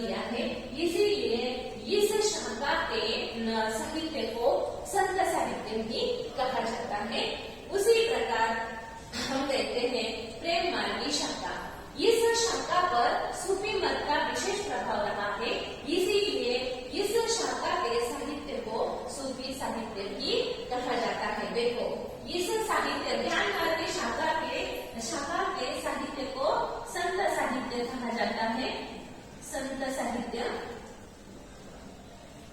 किया है, इसीलिए इस शाखा के साहित्य को संत साहित्य भी कहा जाता है। उसी प्रकार हम देखते हैं प्रेम मार्गी शाखा। इस शाखा पर सूफी मत का विशेष प्रभाव रहा है, इसीलिए इस शाखा के साहित्य को सूफी साहित्य भी कहा जाता है। देखो, इस साहित्य ज्ञान मार्गी शाखा के साहित्य को संत साहित्य कहा जाता है, संत साहित्य।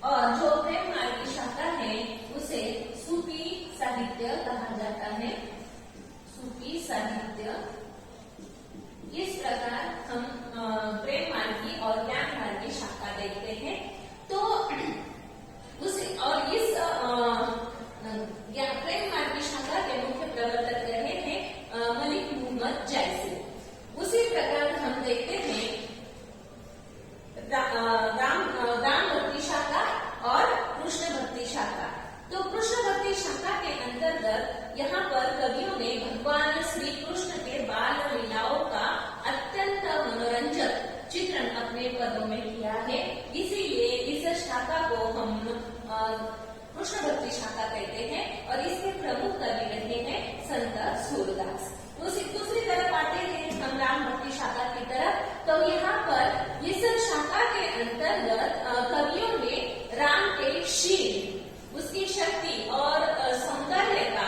और जो प्रेम मार्गी शाखा है उसे सूफी साहित्य कहा जाता है, सूफी साहित्य। इस प्रकार हम प्रेम मार्गी और ज्ञान मार्गी शाखा देखते हैं। तो और इस प्रेम मार्गी शाखा के मुख्य प्रवर्तक रहे हैं मलिक मोहम्मद जैसी। उसी प्रकार हम देखते हैं राम भक्ति शाखा और कृष्ण भक्ति शाखा। तो कृष्ण भक्ति शाखा के अंतर्गत यहाँ पर कवियों ने भगवान श्री कृष्ण के बाल लीलाओं का अत्यंत मनोरंजक चित्रण अपने पदों में किया है, इसीलिए इस शाखा को हम कृष्ण भक्ति शाखा कहते हैं। और इसके प्रमुख कवि रहे हैं संत सूरदास। दूसरी तरफ आते हैं हम राम भक्ति शाखा की तरफ। तो यहाँ पर इस शाखा के अंतर्गत कवियों ने राम के शील, उसकी शक्ति और सौंदर्य का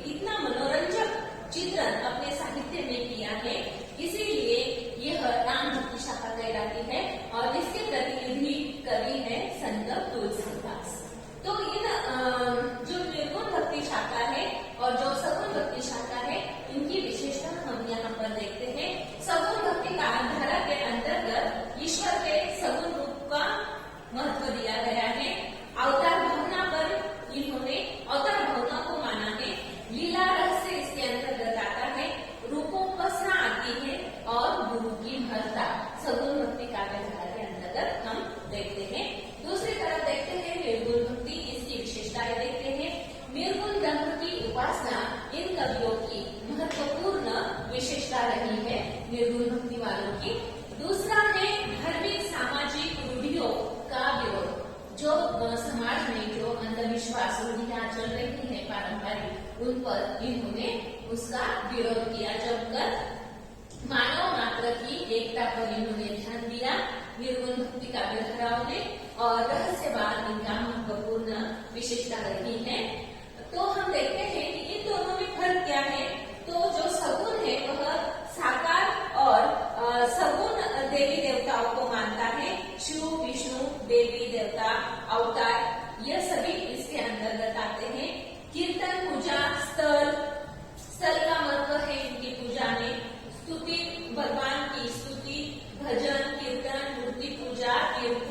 इतना मनोरंजक चित्रण अपने साहित्य में किया है, इसीलिए यह राम भक्ति शाखा कहलाती है। और इसके प्रतिनिधि कवि है संत तुलसीदास। तो इन जो निर्गुण भक्ति शाखा है और जो सगुण भक्ति शाखा है, इनकी विशेषता हम यहाँ पर देखते हैं। सगुण भक्ति का धारा के अंतर्गत ईश्वर के सगुण रूप का महत्व दिया गया है। अवतार भावना पर इन्होंने अवतार भावना को माना है। लीला रहस्य इसके अंतर्गत आता है। रूपोपासना आती है और गुरु की महत्ता सगुण भक्ति काव्य धारा के अंतर्गत हम देखते हैं। दूसरी तरफ देखते हैं निर्गुण भक्ति, इसकी विशेषताएं देखते हैं। निर्गुण ब्रह्म की उपासना इन कवियों की महत्वपूर्ण विशेषता रही है, निर्गुण भक्ति वालों की। दूसरा है धार्मिक सामाजिक रूढ़ियों का विरोध। जो समाज में जो अंधविश्वास रूढ़ियां चल रही है पारंपरिक, उन पर इन्होंने उसका विरोध किया। जबकर मानव मात्र की एकता पर इन्होंने ध्यान दिया निर्गुण भक्ति काव्य धाराओं ने। और रहस्यवाद इनका महत्वपूर्ण विशेषता रही है। तो हम देखते हैं कि इन दोनों में फर्क क्या है। तो जो सगुण है वह साकार और सगुण देवी देवताओं को मानता है। शिव, विष्णु, देवी देवता, अवतार, यह सभी इसके अंतर्गत आते हैं। कीर्तन, पूजा, स्थल का महत्व है इनकी पूजा में। स्तुति, भगवान की स्तुति, भजन, कीर्तन, मूर्ति पूजा, कीर्तन